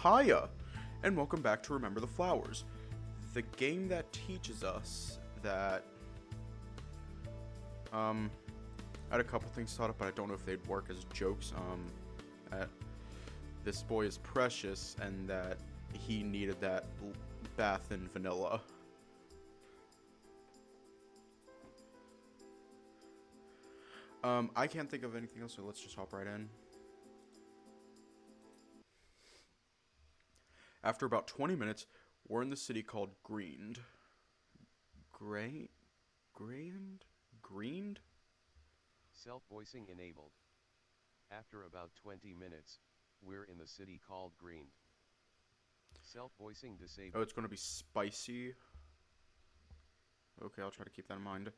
Hiya, and welcome back to Remember the Flowers, the game that teaches us that, I had a couple things thought up, but I don't know if they'd work as jokes, that this boy is precious, and that he needed that bath in vanilla. I can't think of anything else, so let's just hop right in. After about 20 minutes, we're in the city called Greened. Greened? Self-voicing enabled. After about 20 minutes, we're in the city called Green. Self-voicing disabled. Oh, it's going to be spicy. Okay, I'll try to keep that in mind.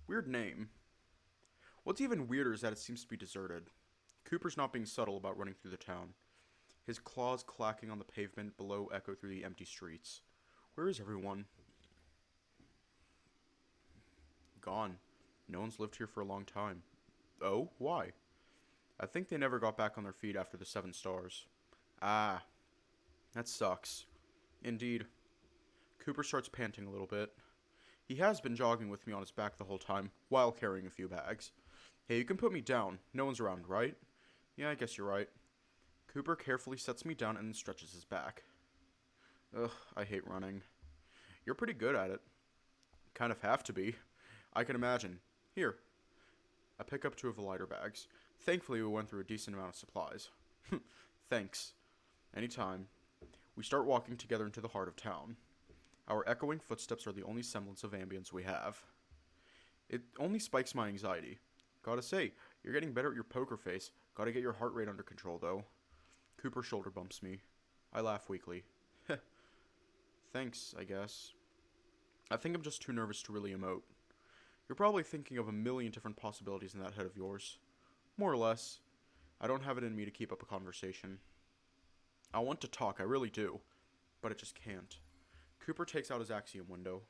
Weird name. What's even weirder is that it seems to be deserted. Cooper's not being subtle about running through the town. His claws clacking on the pavement below echo through the empty streets. Where is everyone? Gone. No one's lived here for a long time. Oh, why? I think they never got back on their feet after the 7 stars. Ah, that sucks. Indeed. Cooper starts panting a little bit. He has been jogging with me on his back the whole time, while carrying a few bags. Hey, you can put me down. No one's around, right? Yeah, I guess you're right. Cooper carefully sets me down and stretches his back. Ugh, I hate running. You're pretty good at it. Kind of have to be. I can imagine. Here. I pick up 2 of the lighter bags. Thankfully, we went through a decent amount of supplies. Thanks. Anytime. We start walking together into the heart of town. Our echoing footsteps are the only semblance of ambience we have. It only spikes my anxiety. Gotta say, you're getting better at your poker face. Gotta get your heart rate under control, though. Cooper shoulder bumps me. I laugh weakly. Thanks, I guess. I think I'm just too nervous to really emote. You're probably thinking of a million different possibilities in that head of yours. More or less. I don't have it in me to keep up a conversation. I want to talk, I really do. But I just can't. Cooper takes out his Axiom window.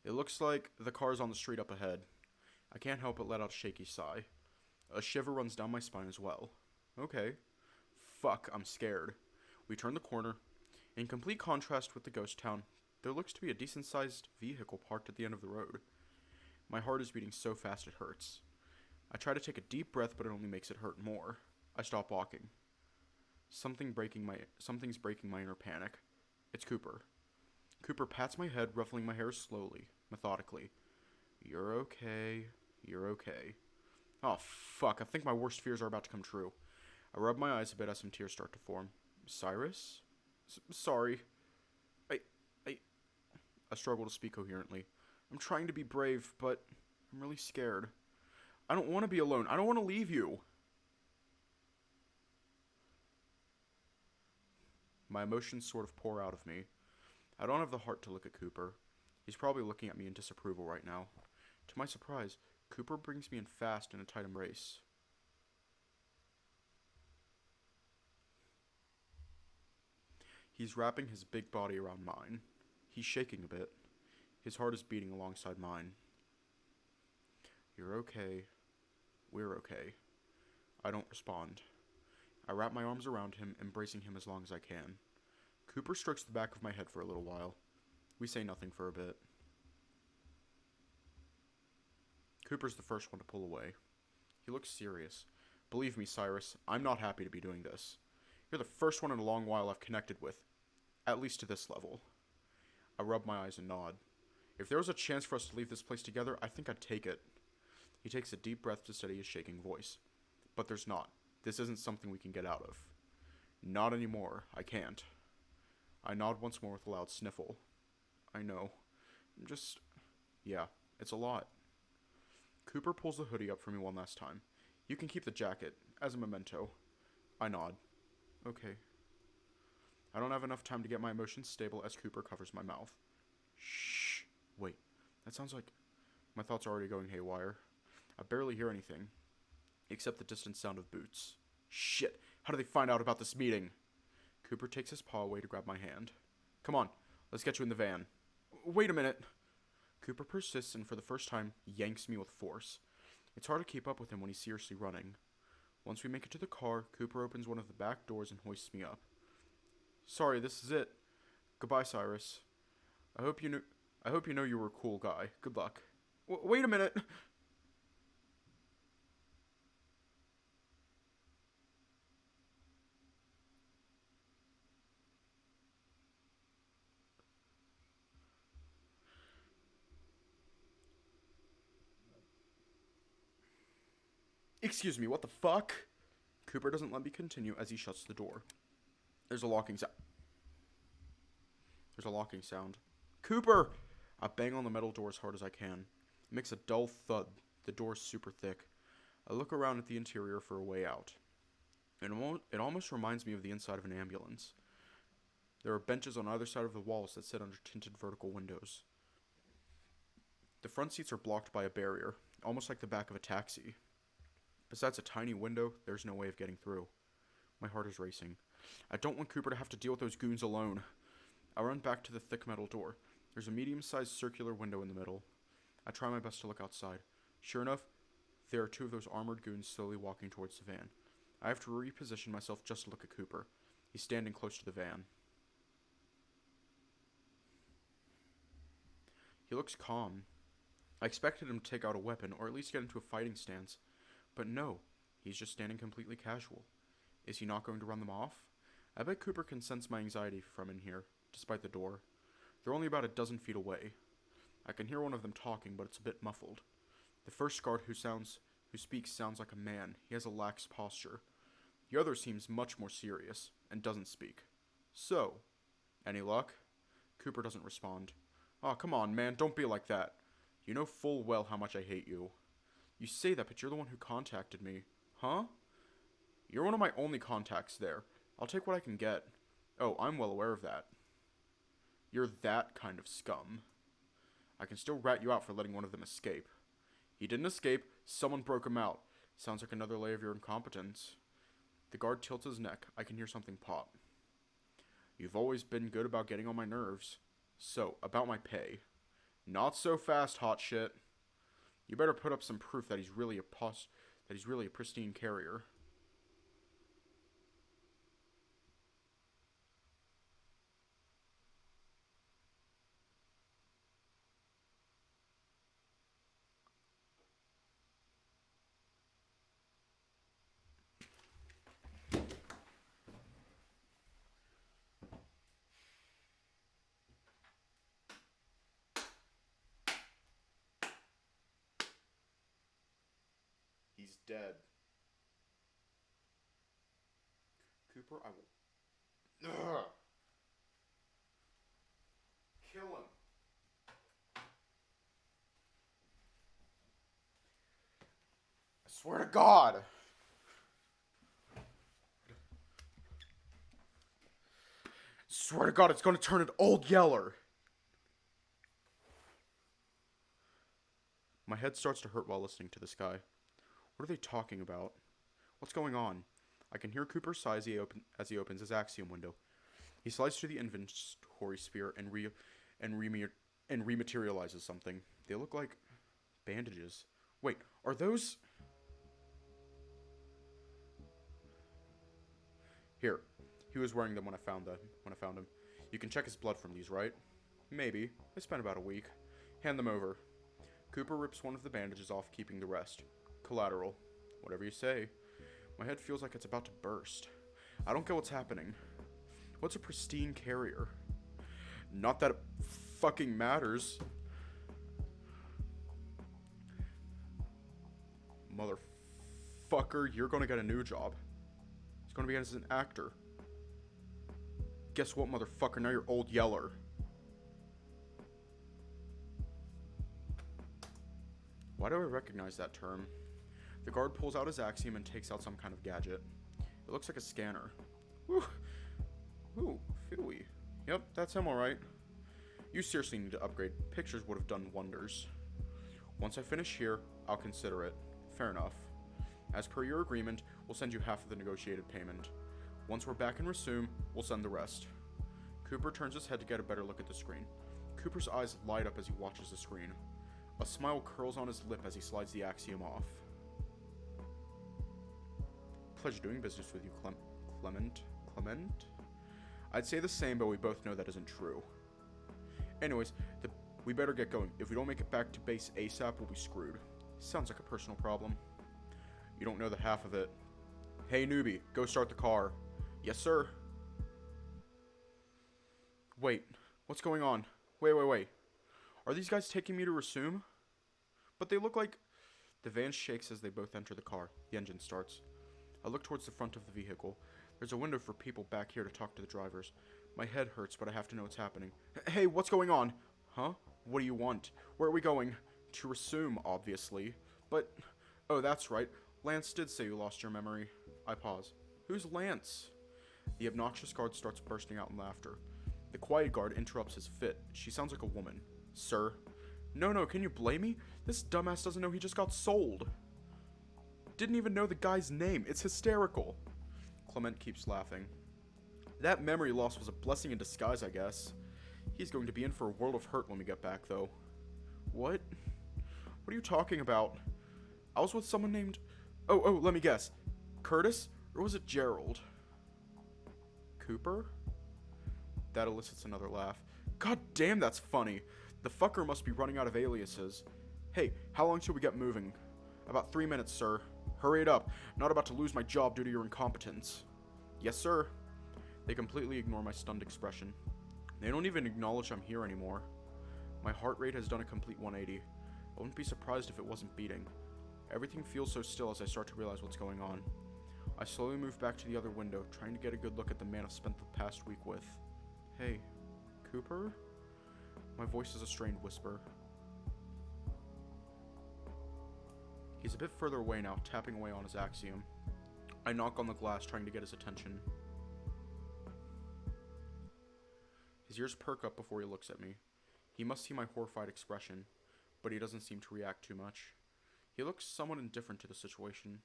It looks like the car's on the street up ahead. I can't help but let out a shaky sigh. A shiver runs down my spine as well. Okay. Fuck, I'm scared. We turn the corner. In complete contrast with the ghost town, there looks to be a decent-sized vehicle parked at the end of the road. My heart is beating so fast it hurts. I try to take a deep breath, but it only makes it hurt more. I stop walking. Something's breaking my inner panic. It's Cooper. Cooper pats my head, ruffling my hair slowly, methodically. You're okay. You're okay. Oh, fuck. I think my worst fears are about to come true. I rub my eyes a bit as some tears start to form. Cyrus? Sorry. I struggle to speak coherently. I'm trying to be brave, but I'm really scared. I don't want to be alone. I don't want to leave you. My emotions sort of pour out of me. I don't have the heart to look at Cooper. He's probably looking at me in disapproval right now. To my surprise, Cooper brings me in fast in a tight embrace. He's wrapping his big body around mine. He's shaking a bit. His heart is beating alongside mine. You're okay. We're okay. I don't respond. I wrap my arms around him, embracing him as long as I can. Cooper strokes the back of my head for a little while. We say nothing for a bit. Cooper's the first one to pull away. He looks serious. Believe me, Cyrus, I'm not happy to be doing this. You're the first one in a long while I've connected with, at least to this level. I rub my eyes and nod. If there was a chance for us to leave this place together, I think I'd take it. He takes a deep breath to steady his shaking voice. But there's not. This isn't something we can get out of. Not anymore. I can't. I nod once more with a loud sniffle. I know. Yeah, it's a lot. Cooper pulls the hoodie up for me one last time. You can keep the jacket, as a memento. I nod. Okay. I don't have enough time to get my emotions stable as Cooper covers my mouth. Shh. Wait, that sounds like... My thoughts are already going haywire. I barely hear anything, except the distant sound of boots. Shit, how do they find out about this meeting? Cooper takes his paw away to grab my hand. Come on, let's get you in the van. Wait a minute. Cooper persists and for the first time yanks me with force. It's hard to keep up with him when he's seriously running. Once we make it to the car, Cooper opens one of the back doors and hoists me up. Sorry, this is it. Goodbye, Cyrus. I hope you know you were a cool guy. Good luck. Wait a minute. Excuse me, what the fuck? Cooper doesn't let me continue as he shuts the door. There's a locking sound. Cooper! I bang on the metal door as hard as I can. It makes a dull thud. The door's super thick. I look around at the interior for a way out. It almost reminds me of the inside of an ambulance. There are benches on either side of the walls that sit under tinted vertical windows. The front seats are blocked by a barrier, almost like the back of a taxi. Besides a tiny window, there's no way of getting through. My heart is racing. I don't want Cooper to have to deal with those goons alone. I run back to the thick metal door. There's a medium-sized circular window in the middle. I try my best to look outside. Sure enough, there are two of those armored goons slowly walking towards the van. I have to reposition myself just to look at Cooper. He's standing close to the van. He looks calm. I expected him to take out a weapon or at least get into a fighting stance. But no, he's just standing completely casual. Is he not going to run them off? I bet Cooper can sense my anxiety from in here, despite the door. They're only about a dozen feet away. I can hear one of them talking, but it's a bit muffled. The first guard who speaks sounds like a man. He has a lax posture. The other seems much more serious, and doesn't speak. So, any luck? Cooper doesn't respond. Aw, come on, man, don't be like that. You know full well how much I hate you. You say that, but you're the one who contacted me. Huh? You're one of my only contacts there. I'll take what I can get. Oh, I'm well aware of that. You're that kind of scum. I can still rat you out for letting one of them escape. He didn't escape, someone broke him out. Sounds like another layer of your incompetence. The guard tilts his neck. I can hear something pop. You've always been good about getting on my nerves. So, about my pay. Not so fast, hot shit. You better put up some proof that he's really a pristine carrier. He's dead. Cooper, I will... Ugh. Kill him. I swear to God. Swear to God, it's gonna turn into Old Yeller. My head starts to hurt while listening to this guy. What are they talking about? What's going on? I can hear Cooper sigh as he opens his axiom window. He slides through the inventory sphere and rematerializes something. They look like bandages. Wait, are those... Here. He was wearing them when I found him. You can check his blood from these, right? Maybe. I spent about a week. Hand them over. Cooper rips one of the bandages off, keeping the rest. Collateral. Whatever you say. My head feels like it's about to burst. I don't get what's happening. What's a pristine carrier? Not that it fucking matters. Motherfucker, you're gonna get a new job. It's gonna be as an actor. Guess what, motherfucker? Now you're Old Yeller. Why do I recognize that term? The guard pulls out his axiom and takes out some kind of gadget. It looks like a scanner. Whew. Ooh, Furry. Yep, that's him alright. You seriously need to upgrade. Pictures would have done wonders. Once I finish here, I'll consider it. Fair enough. As per your agreement, we'll send you half of the negotiated payment. Once we're back in Resume, we'll send the rest. Cooper turns his head to get a better look at the screen. Cooper's eyes light up as he watches the screen. A smile curls on his lip as he slides the axiom off. Pleasure doing business with you, Clement? I'd say the same, but we both know that isn't true. Anyways, we better get going. If we don't make it back to base ASAP, we'll be screwed. Sounds like a personal problem. You don't know the half of it. Hey, newbie, go start the car. Yes, sir. Wait, what's going on? Wait. Are these guys taking me to resume? But they look like... The van shakes as they both enter the car. The engine starts. I look towards the front of the vehicle. There's a window for people back here to talk to the drivers. My head hurts, but I have to know what's happening. Hey, what's going on? Huh? What do you want? Where are we going? To resume, obviously. But... Oh, that's right. Lance did say you lost your memory. I pause. Who's Lance? The obnoxious guard starts bursting out in laughter. The quiet guard interrupts his fit. She sounds like a woman. Sir? No, can you blame me? This dumbass doesn't know he just got sold. Didn't even know the guy's name. It's hysterical. Clement keeps laughing. That memory loss was a blessing in disguise, I guess. He's going to be in for a world of hurt when we get back, though. What? What are you talking about? I was with someone named... Oh, let me guess. Curtis? Or was it Gerald? Cooper? That elicits another laugh. God damn, that's funny. The fucker must be running out of aliases. Hey, how long till we get moving? About 3 minutes, sir. Hurry it up. I'm not about to lose my job due to your incompetence. Yes, sir. They completely ignore my stunned expression. They don't even acknowledge I'm here anymore. My heart rate has done a complete 180. I wouldn't be surprised if it wasn't beating. Everything feels so still as I start to realize what's going on. I slowly move back to the other window, trying to get a good look at the man I've spent the past week with. Hey, Cooper? My voice is a strained whisper. He's a bit further away now, tapping away on his axiom. I knock on the glass, trying to get his attention. His ears perk up before he looks at me. He must see my horrified expression, but he doesn't seem to react too much. He looks somewhat indifferent to the situation.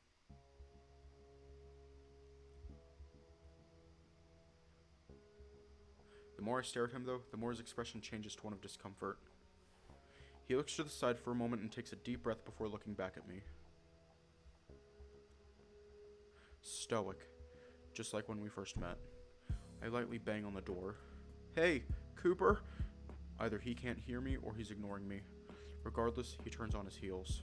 The more I stare at him, though, the more his expression changes to one of discomfort. He looks to the side for a moment and takes a deep breath before looking back at me. Stoic, just like when we first met. I lightly bang on the door. Hey, Cooper! Either he can't hear me or he's ignoring me. Regardless, he turns on his heels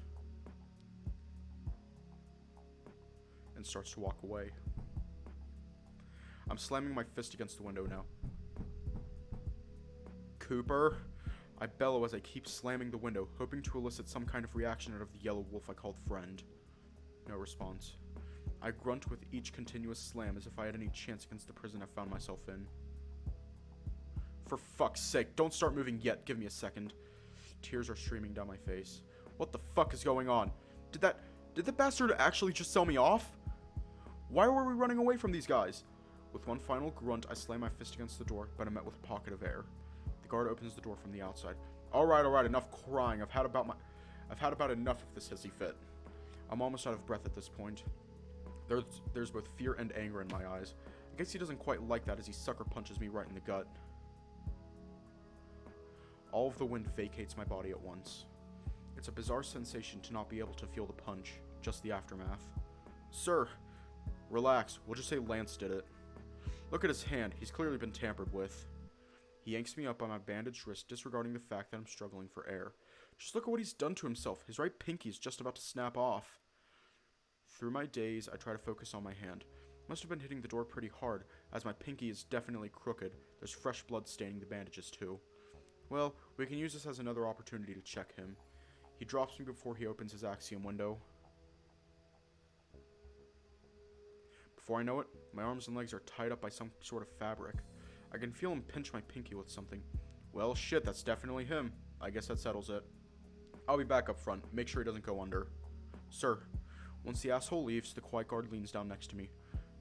and starts to walk away. I'm slamming my fist against the window now. Cooper? I bellow as I keep slamming the window, hoping to elicit some kind of reaction out of the yellow wolf I called friend. No response. I grunt with each continuous slam as if I had any chance against the prison I found myself in. For fuck's sake, don't start moving yet. Give me a second. Tears are streaming down my face. What the fuck is going on? Did the bastard actually just sell me off? Why were we running away from these guys? With one final grunt, I slam my fist against the door, but I'm met with a pocket of air. The guard opens the door from the outside. Alright, enough crying. I've had about enough of this hissy fit. I'm almost out of breath at this point. There's both fear and anger in my eyes. I guess he doesn't quite like that as he sucker punches me right in the gut. All of the wind vacates my body at once. It's a bizarre sensation to not be able to feel the punch, just the aftermath. Sir, relax. We'll just say Lance did it. Look at his hand. He's clearly been tampered with. He yanks me up by my bandaged wrist, disregarding the fact that I'm struggling for air. Just look at what he's done to himself. His right pinky is just about to snap off. Through my daze, I try to focus on my hand. Must have been hitting the door pretty hard, as my pinky is definitely crooked. There's fresh blood staining the bandages too. Well, we can use this as another opportunity to check him. He drops me before he opens his axiom window. Before I know it, my arms and legs are tied up by some sort of fabric. I can feel him pinch my pinky with something. Well, shit, that's definitely him. I guess that settles it. I'll be back up front. Make sure he doesn't go under. Sir. Once the asshole leaves, the quiet guard leans down next to me.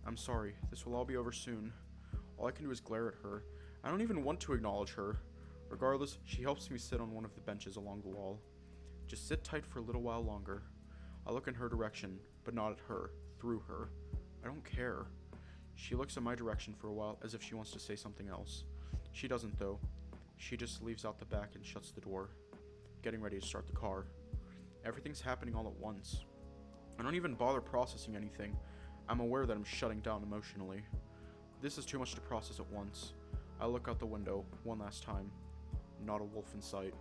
I'm sorry. This will all be over soon. All I can do is glare at her. I don't even want to acknowledge her. Regardless, she helps me sit on one of the benches along the wall. Just sit tight for a little while longer. I look in her direction, but not at her, through her. I don't care. She looks in my direction for a while as if she wants to say something else. She doesn't though. She just leaves out the back and shuts the door, getting ready to start the car. Everything's happening all at once. I don't even bother processing anything. I'm aware that I'm shutting down emotionally. This is too much to process at once. I look out the window one last time. Not a wolf in sight.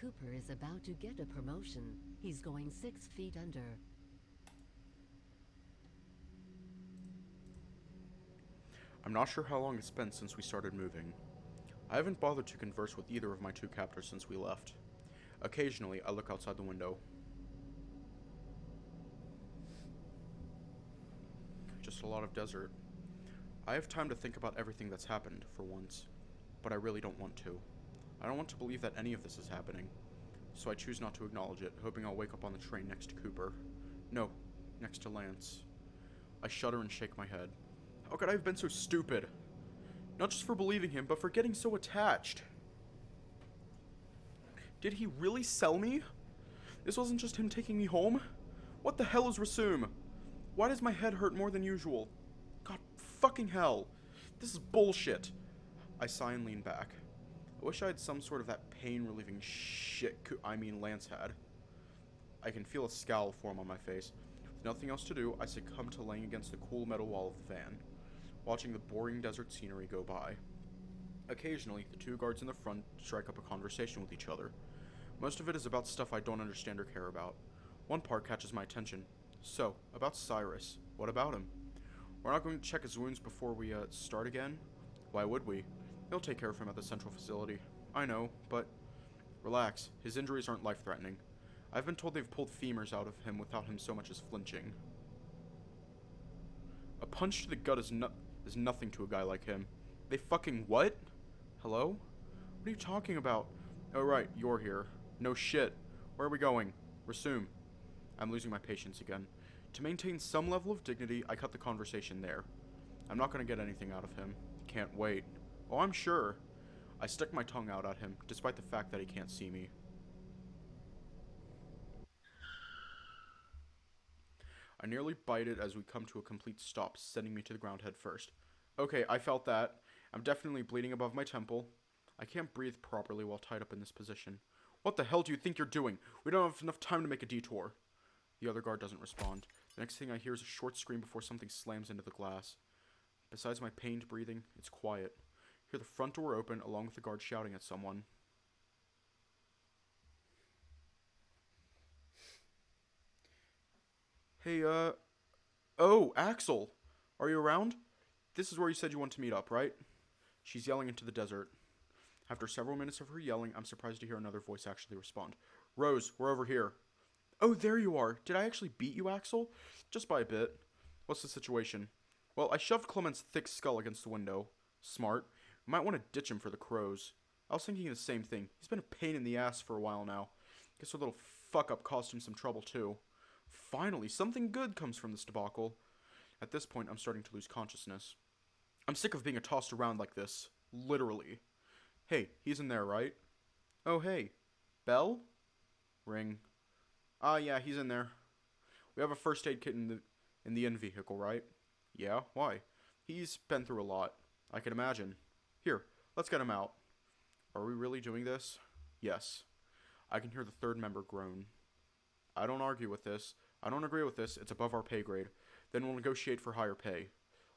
Cooper is about to get a promotion. He's going 6 feet under. I'm not sure how long it's been since we started moving. I haven't bothered to converse with either of my two captors since we left. Occasionally, I look outside the window. Just a lot of desert. I have time to think about everything that's happened, for once, but I really don't want to. I don't want to believe that any of this is happening, so I choose not to acknowledge it, hoping I'll wake up on the train next to Cooper. No, next to Lance. I shudder and shake my head. How could I have been so stupid? Not just for believing him, but for getting so attached. Did he really sell me? This wasn't just him taking me home? What the hell is Resume? Why does my head hurt more than usual? God fucking hell. This is bullshit. I sigh and lean back. I wish I had some sort of that pain-relieving shit Lance had. I can feel a scowl form on my face. With nothing else to do, I succumb to laying against the cool metal wall of the van, watching the boring desert scenery go by. Occasionally, the two guards in the front strike up a conversation with each other. Most of it is about stuff I don't understand or care about. One part catches my attention. So, about Cyrus. What about him? We're not going to check his wounds before we, start again? Why would we? They'll take care of him at the central facility. I know, but... Relax. His injuries aren't life-threatening. I've been told they've pulled femurs out of him without him so much as flinching. A punch to the gut is nothing to a guy like him. They fucking what? Hello? What are you talking about? Oh right, you're here. No shit. Where are we going? Resume. I'm losing my patience again. To maintain some level of dignity, I cut the conversation there. I'm not gonna get anything out of him. Can't wait. Oh, I'm sure. I stick my tongue out at him, despite the fact that he can't see me. I nearly bite it as we come to a complete stop, sending me to the ground head first. Okay, I felt that. I'm definitely bleeding above my temple. I can't breathe properly while tied up in this position. What the hell do you think you're doing? We don't have enough time to make a detour. The other guard doesn't respond. The next thing I hear is a short scream before something slams into the glass. Besides my pained breathing, it's quiet. I hear the front door open, along with the guard shouting at someone. Hey, Oh, Axel! Are you around? This is where you said you want to meet up, right? She's yelling into the desert. After several minutes of her yelling, I'm surprised to hear another voice actually respond. Rose, we're over here. Oh, there you are. Did I actually beat you, Axel? Just by a bit. What's the situation? Well, I shoved Clement's thick skull against the window. Smart. We might want to ditch him for the crows. I was thinking the same thing. He's been a pain in the ass for a while now. Guess our little fuck-up caused him some trouble, too. Finally, something good comes from this debacle. At this point, I'm starting to lose consciousness. I'm sick of being tossed around like this. Literally. Hey, he's in there, right? Oh, hey. Bell? Ring. Ah, yeah, he's in there. We have a first aid kit in the in vehicle, right? Yeah, why? He's been through a lot. I can imagine. Here, let's get him out. Are we really doing this? Yes. I can hear the third member groan. I don't argue with this. I don't agree with this. It's above our pay grade. Then we'll negotiate for higher pay.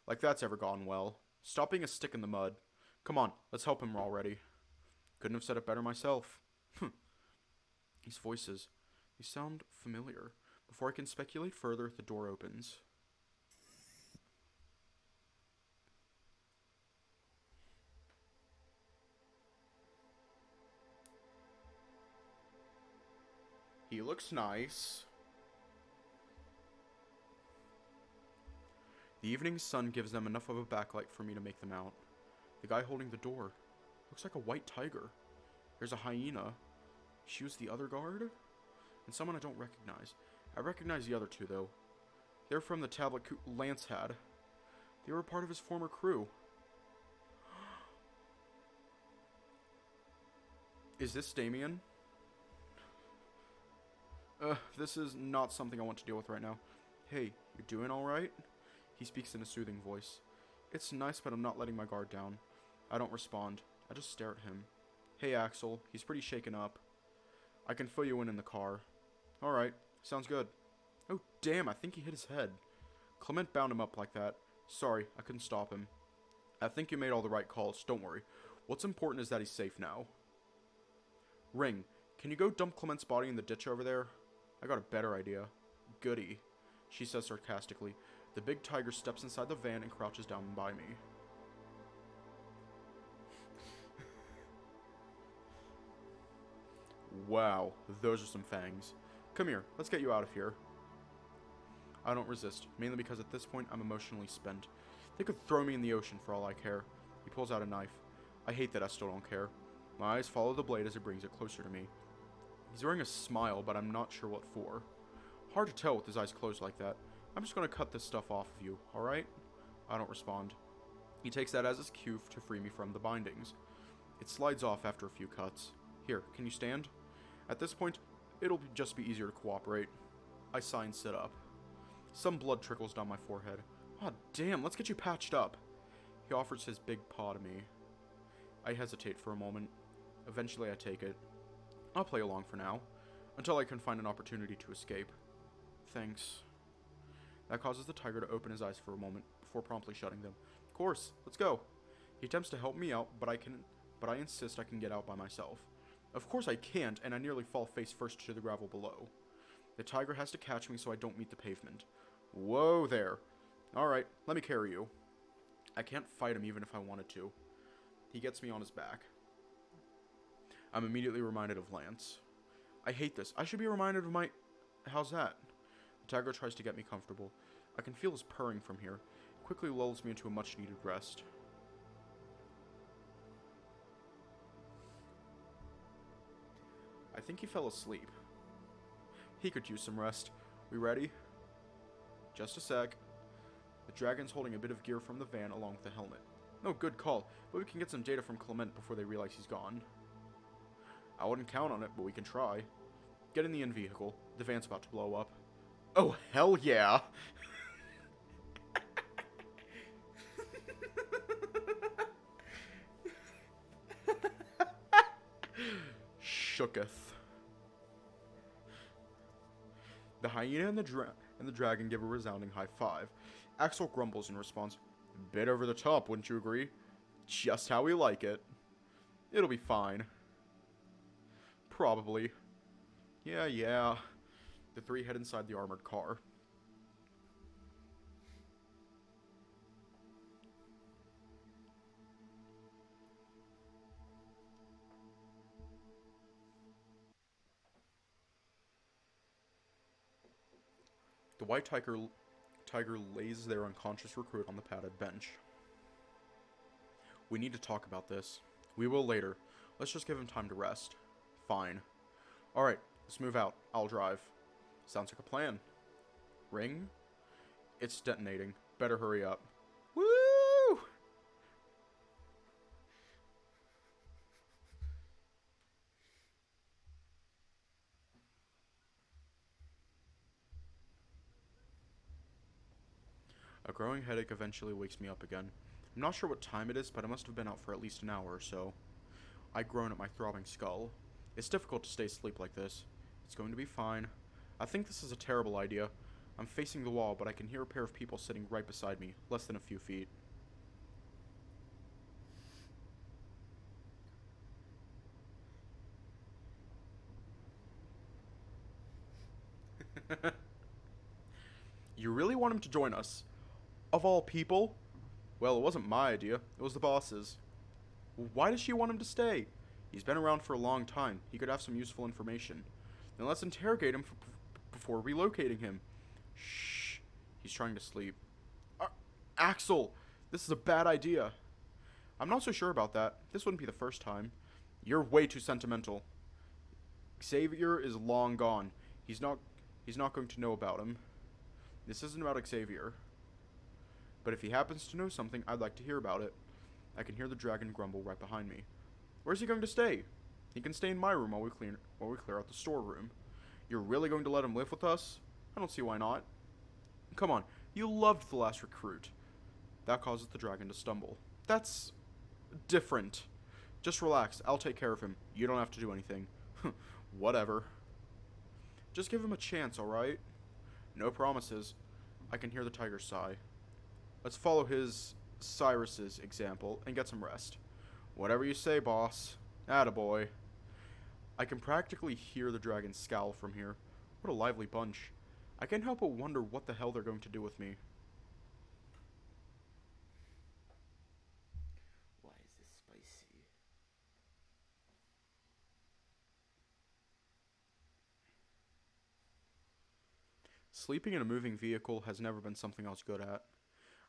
Like that's ever gone well. Stop being a stick in the mud. Come on, let's help him already. Couldn't have said it better myself. These voices, they sound familiar. Before I can speculate further, the door opens. He looks nice. The evening sun gives them enough of a backlight for me to make them out. The guy holding the door looks like a white tiger. There's a hyena. She was the other guard? And someone I don't recognize. I recognize the other two, though. They're from the tablet Lance had. They were part of his former crew. Is this Damien? This is not something I want to deal with right now. Hey, you doing alright? He speaks in a soothing voice. It's nice, but I'm not letting my guard down. I don't respond. I just stare at him. Hey, Axel. He's pretty shaken up. I can fill you in the car. Alright, sounds good. Oh, damn, I think he hit his head. Clement bound him up like that. Sorry, I couldn't stop him. I think you made all the right calls, don't worry. What's important is that he's safe now. Ring, can you go dump Clement's body in the ditch over there? I got a better idea. Goody, she says sarcastically. The big tiger steps inside the van and crouches down by me. Wow, those are some fangs. Come here, let's get you out of here. I don't resist, mainly because at this point I'm emotionally spent. They could throw me in the ocean for all I care. He pulls out a knife. I hate that I still don't care. My eyes follow the blade as it brings it closer to me. He's wearing a smile, but I'm not sure what for. Hard to tell with his eyes closed like that. I'm just gonna cut this stuff off of you, alright? I don't respond. He takes that as his cue to free me from the bindings. It slides off after a few cuts. Here, can you stand? At this point, it'll just be easier to cooperate. I sigh and sit up. Some blood trickles down my forehead. Aw, damn, let's get you patched up. He offers his big paw to me. I hesitate for a moment. Eventually I take it. I'll play along for now, until I can find an opportunity to escape. Thanks. That causes the tiger to open his eyes for a moment, before promptly shutting them. Of course, let's go. He attempts to help me out, but I insist I can get out by myself. Of course I can't, and I nearly fall face first to the gravel below. The tiger has to catch me so I don't meet the pavement. Whoa there. Alright, let me carry you. I can't fight him even if I wanted to. He gets me on his back. I'm immediately reminded of Lance. I hate this. I should be reminded of my... How's that? The tiger tries to get me comfortable. I can feel his purring from here. It quickly lulls me into a much-needed rest. I think he fell asleep. He could use some rest. We ready? Just a sec. The dragon's holding a bit of gear from the van along with the helmet. No, good call, but we can get some data from Clement before they realize he's gone. I wouldn't count on it, but we can try. Get in the in-vehicle. The van's about to blow up. Oh, hell yeah! Shooketh. The hyena and the dragon give a resounding high five. Axel grumbles in response. Bit over the top, wouldn't you agree? Just how we like it. It'll be fine. Probably. Yeah. The three head inside the armored car. The white tiger lays their unconscious recruit on the padded bench. We need to talk about this. We will later. Let's just give him time to rest. Fine. Alright, let's move out. I'll drive. Sounds like a plan. Ring? It's detonating. Better hurry up. Woo! A growing headache eventually wakes me up again. I'm not sure what time it is, but I must have been out for at least an hour or so. I groan at my throbbing skull. It's difficult to stay asleep like this. It's going to be fine. I think this is a terrible idea. I'm facing the wall, but I can hear a pair of people sitting right beside me, less than a few feet. You really want him to join us? Of all people? Well, it wasn't my idea. It was the boss's. Why does she want him to stay? He's been around for a long time. He could have some useful information. Then let's interrogate him before relocating him. Shh. He's trying to sleep. Axel! This is a bad idea. I'm not so sure about that. This wouldn't be the first time. You're way too sentimental. Xavier is long gone. He's not going to know about him. This isn't about Xavier. But if he happens to know something, I'd like to hear about it. I can hear the dragon grumble right behind me. Where's he going to stay? He can stay in my room while we clear out the storeroom. You're really going to let him live with us? I don't see why not. Come on, you loved the last recruit. That causes the dragon to stumble. That's different. Just relax, I'll take care of him. You don't have to do anything. Whatever. Just give him a chance, alright? No promises. I can hear the tiger sigh. Let's follow Cyrus's example and get some rest. Whatever you say, boss. Attaboy. I can practically hear the dragon scowl from here. What a lively bunch. I can't help but wonder what the hell they're going to do with me. Why is this spicy? Sleeping in a moving vehicle has never been something I was good at.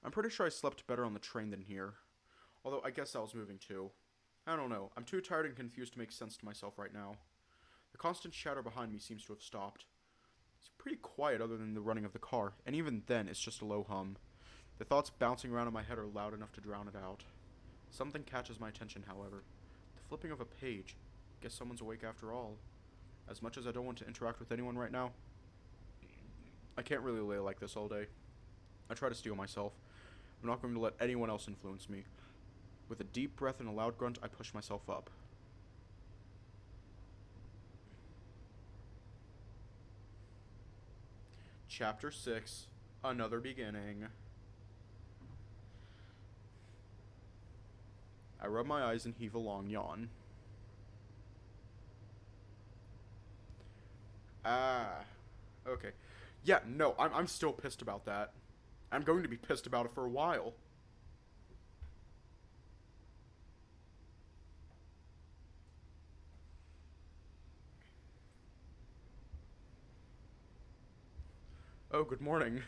I'm pretty sure I slept better on the train than here. Although I guess I was moving too. I don't know. I'm too tired and confused to make sense to myself right now. The constant chatter behind me seems to have stopped. It's pretty quiet other than the running of the car, and even then it's just a low hum. The thoughts bouncing around in my head are loud enough to drown it out. Something catches my attention, however. The flipping of a page. Guess someone's awake after all. As much as I don't want to interact with anyone right now, I can't really lay like this all day. I try to steel myself. I'm not going to let anyone else influence me. With a deep breath and a loud grunt, I push myself up. Chapter 6, Another Beginning. I rub my eyes and heave a long yawn. Okay. Yeah, no, I'm still pissed about that. I'm going to be pissed about it for a while. Oh, good morning.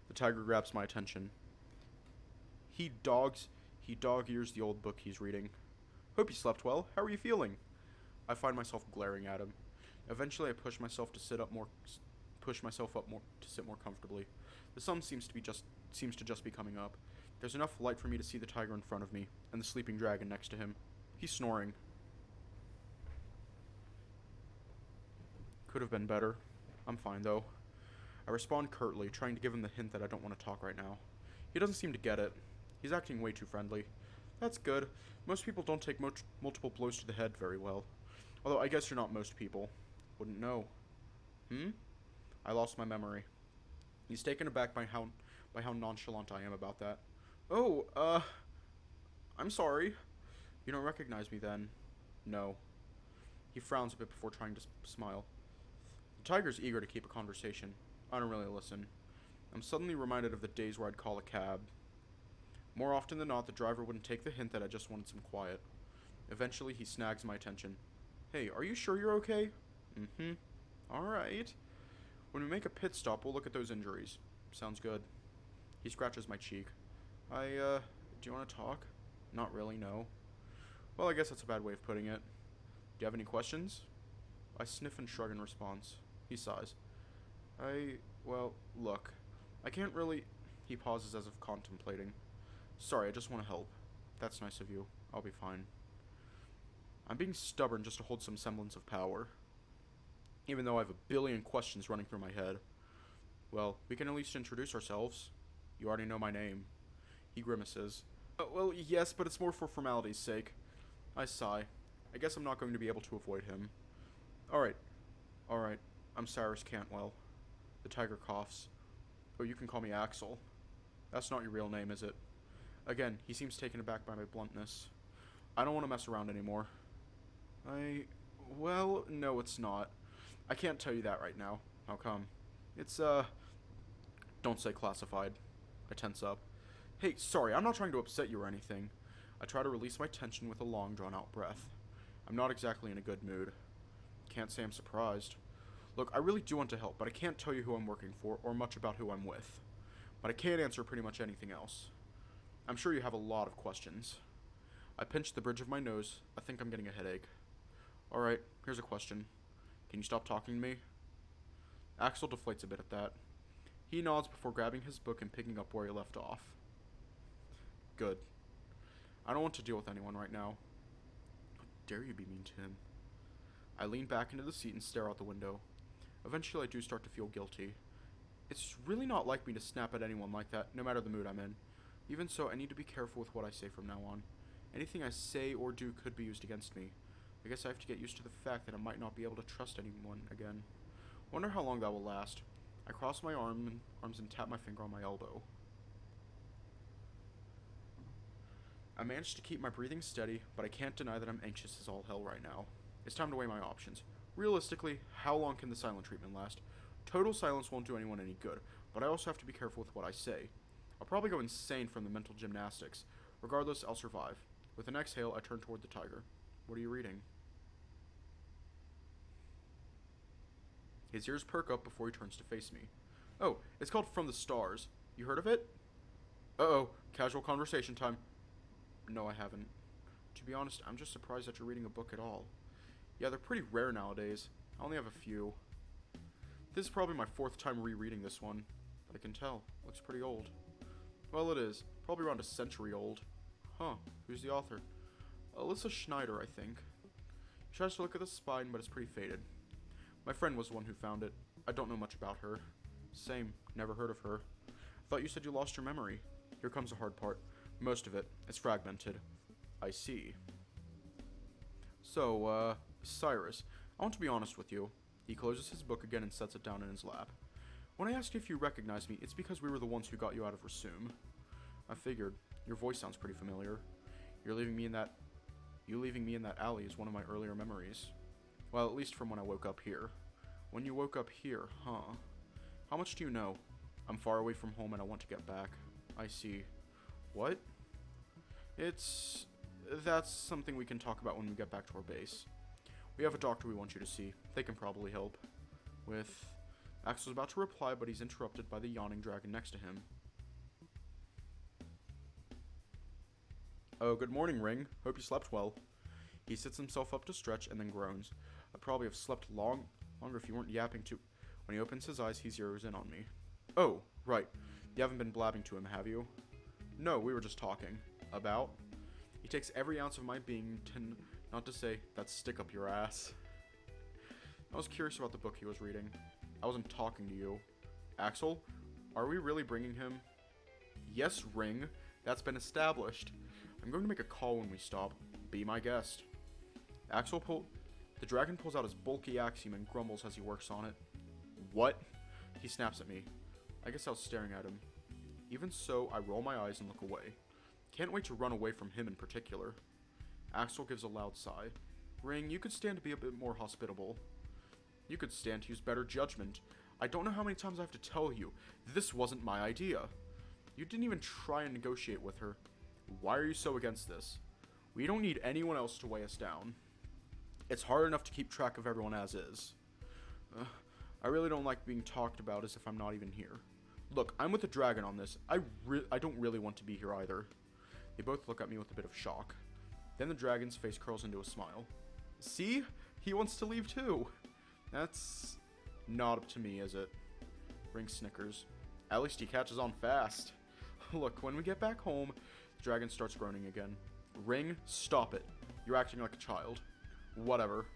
The tiger grabs my attention. He dog ears the old book he's reading. Hope you slept well. How are you feeling? I find myself glaring at him. Eventually, I push myself up more to sit more comfortably. The sun seems to just be coming up. There's enough light for me to see the tiger in front of me and the sleeping dragon next to him. He's snoring. Could have been better. I'm fine though. I respond curtly, trying to give him the hint that I don't want to talk right now. He doesn't seem to get it. He's acting way too friendly. That's good. Most people don't take multiple blows to the head very well. Although I guess you're not most people. Wouldn't know. I lost my memory. He's taken aback by how nonchalant I am about that. Oh, I'm sorry. You don't recognize me then? No. He frowns a bit before trying to smile. The tiger's eager to keep a conversation. I don't really listen. I'm suddenly reminded of the days where I'd call a cab. More often than not, the driver wouldn't take the hint that I just wanted some quiet. Eventually, he snags my attention. Hey, are you sure you're okay? Mm-hmm. Alright. When we make a pit stop, we'll look at those injuries. Sounds good. He scratches my cheek. Do you want to talk? Not really, no. Well, I guess that's a bad way of putting it. Do you have any questions? I sniff and shrug in response. He sighs. Well, look. I can't really... He pauses as if contemplating. Sorry, I just want to help. That's nice of you. I'll be fine. I'm being stubborn just to hold some semblance of power. Even though I have a billion questions running through my head. Well, we can at least introduce ourselves. You already know my name. He grimaces. Well, yes, but it's more for formality's sake. I sigh. I guess I'm not going to be able to avoid him. Alright. I'm Cyrus Cantwell. The tiger coughs. Oh, you can call me Axel. That's not your real name, is it? Again, he seems taken aback by my bluntness. I don't want to mess around anymore. Well, no, it's not. I can't tell you that right now. How come? It's, don't say classified. I tense up. Hey, sorry, I'm not trying to upset you or anything. I try to release my tension with a long, drawn-out breath. I'm not exactly in a good mood. Can't say I'm surprised. Look, I really do want to help, but I can't tell you who I'm working for or much about who I'm with. But I can answer pretty much anything else. I'm sure you have a lot of questions. I pinched the bridge of my nose. I think I'm getting a headache. Alright, here's a question. Can you stop talking to me? Axel deflates a bit at that. He nods before grabbing his book and picking up where he left off. Good. I don't want to deal with anyone right now. How dare you be mean to him? I lean back into the seat and stare out the window. Eventually I do start to feel guilty. It's really not like me to snap at anyone like that, no matter the mood I'm in. Even so, I need to be careful with what I say from now on. Anything I say or do could be used against me. I guess I have to get used to the fact that I might not be able to trust anyone again. Wonder how long that will last. I cross my arms and tap my finger on my elbow. I managed to keep my breathing steady, but I can't deny that I'm anxious as all hell right now. It's time to weigh my options. Realistically, how long can the silent treatment last? Total silence won't do anyone any good, but I also have to be careful with what I say. I'll probably go insane from the mental gymnastics. Regardless, I'll survive. With an exhale, I turn toward the tiger. What are you reading? His ears perk up before he turns to face me. Oh, it's called From the Stars. You heard of it? Uh-oh, casual conversation time. No, I haven't. To be honest, I'm just surprised that you're reading a book at all. Yeah, they're pretty rare nowadays. I only have a few. This is probably my 4th time rereading this one. But I can tell. Looks pretty old. Well, it is. Probably around a century old. Huh. Who's the author? Alyssa Schneider, I think. She tries to look at the spine, but it's pretty faded. My friend was the one who found it. I don't know much about her. Same. Never heard of her. I thought you said you lost your memory. Here comes the hard part. Most of it. It's fragmented. I see. So, Cyrus, I want to be honest with you. He closes his book again and sets it down in his lap. When I asked if you recognize me, it's because we were the ones who got you out of Resume. I figured. Your voice sounds pretty familiar. You leaving me in that alley is one of my earlier memories. Well, at least from when I woke up here. When you woke up here, huh? How much do you know? I'm far away from home and I want to get back. I see. What? That's something we can talk about when we get back to our base. We have a doctor we want you to see. They can probably help. Axel's about to reply, but he's interrupted by the yawning dragon next to him. Oh, good morning, Ring. Hope you slept well. He sits himself up to stretch and then groans. I'd probably have slept longer if you weren't yapping too. When he opens his eyes, he zeroes in on me. Oh, right. You haven't been blabbing to him, have you? No, we were just talking. About? He takes every ounce of my being not to say, that stick up your ass. I was curious about the book he was reading. I wasn't talking to you. Axel, are we really bringing him? Yes, Ring. That's been established. I'm going to make a call when we stop. Be my guest. The dragon pulls out his bulky axiom and grumbles as he works on it. What? He snaps at me. I guess I was staring at him. Even so, I roll my eyes and look away. Can't wait to run away from him in particular. Axel gives a loud sigh. Ring, you could stand to be a bit more hospitable. You could stand to use better judgment. I don't know how many times I have to tell you. This wasn't my idea. You didn't even try and negotiate with her. Why are you so against this? We don't need anyone else to weigh us down. It's hard enough to keep track of everyone as is. I really don't like being talked about as if I'm not even here. Look, I'm with the dragon on this. I don't really want to be here either. They both look at me with a bit of shock. Then the dragon's face curls into a smile. See? He wants to leave too. That's not up to me, is it? Ring snickers. At least he catches on fast. Look, when we get back home, the dragon starts groaning again. Ring, stop it. You're acting like a child. Whatever.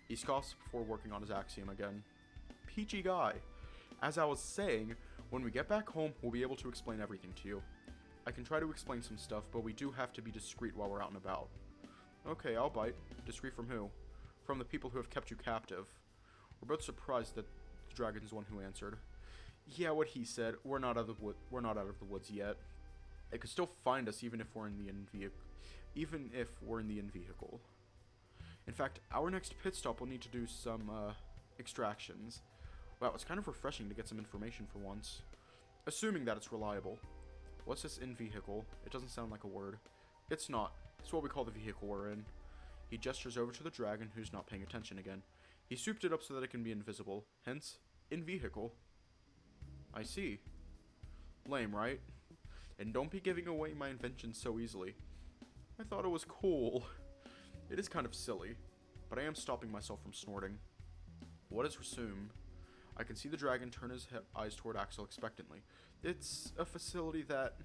He scoffs before working on his axiom again. Peachy guy. As I was saying, when we get back home, we'll be able to explain everything to you. I can try to explain some stuff, but we do have to be discreet while we're out and about. Okay, I'll bite. Discreet from who? From the people who have kept you captive. We're both surprised that the dragon is the one who answered. Yeah, what he said. We're not out of the woods yet. They could still find us even if we're in the in-vehicle. In fact, our next pit stop will need to do some extractions. Wow, it's kind of refreshing to get some information for once. Assuming that it's reliable. What's this in-vehicle? It doesn't sound like a word. It's not. It's what we call the vehicle we're in. He gestures over to the dragon, who's not paying attention again. He souped it up so that it can be invisible, hence, in vehicle. I see. Lame, right? And don't be giving away my invention so easily. I thought it was cool. It is kind of silly, but I am stopping myself from snorting. What is Resume? I can see the dragon turn his eyes toward Axel expectantly. It's a facility that...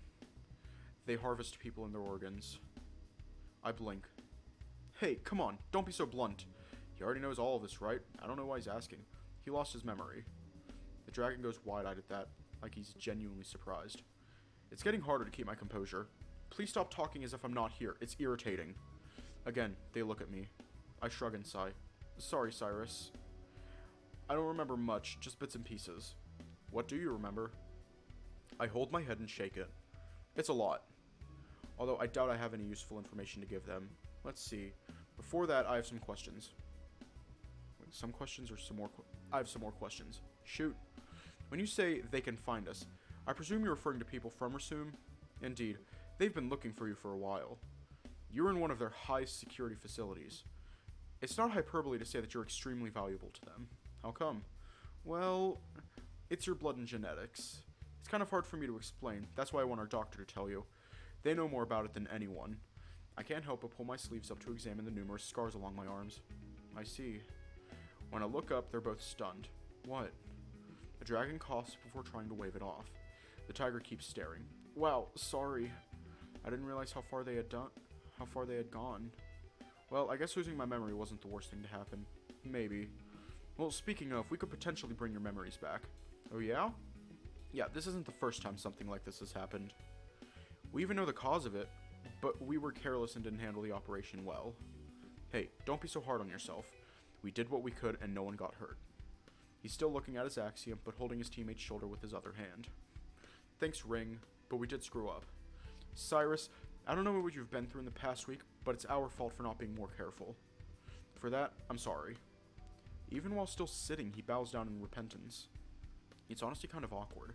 They harvest people and their organs. I blink. Hey, come on, don't be so blunt. He already knows all of this, right? I don't know why he's asking. He lost his memory. The dragon goes wide-eyed at that, like he's genuinely surprised. It's getting harder to keep my composure. Please stop talking as if I'm not here. It's irritating. Again, they look at me. I shrug and sigh. Sorry, Cyrus. I don't remember much, just bits and pieces. What do you remember? I hold my head and shake it. It's a lot. Although I doubt I have any useful information to give them. Let's see. Before that, I have some questions. Wait, some questions or some more I have some more questions. Shoot. When you say they can find us, I presume you're referring to people from Resume? Indeed. They've been looking for you for a while. You're in one of their high security facilities. It's not hyperbole to say that you're extremely valuable to them. How come? Well, it's your blood and genetics. It's kind of hard for me to explain. That's why I want our doctor to tell you. They know more about it than anyone. I can't help but pull my sleeves up to examine the numerous scars along my arms. I see. When I look up, they're both stunned. What? The dragon coughs before trying to wave it off. The tiger keeps staring. Wow, sorry. I didn't realize how far they had gone. Well, I guess losing my memory wasn't the worst thing to happen. Maybe. Well, speaking of, we could potentially bring your memories back. Oh yeah? Yeah, this isn't the first time something like this has happened. We even know the cause of it, but we were careless and didn't handle the operation well. Hey, don't be so hard on yourself. We did what we could and no one got hurt. He's still looking at his axiom, but holding his teammate's shoulder with his other hand. Thanks, Ring, but we did screw up. Cyrus, I don't know what you've been through in the past week, but it's our fault for not being more careful. For that, I'm sorry. Even while still sitting, he bows down in repentance. It's honestly kind of awkward.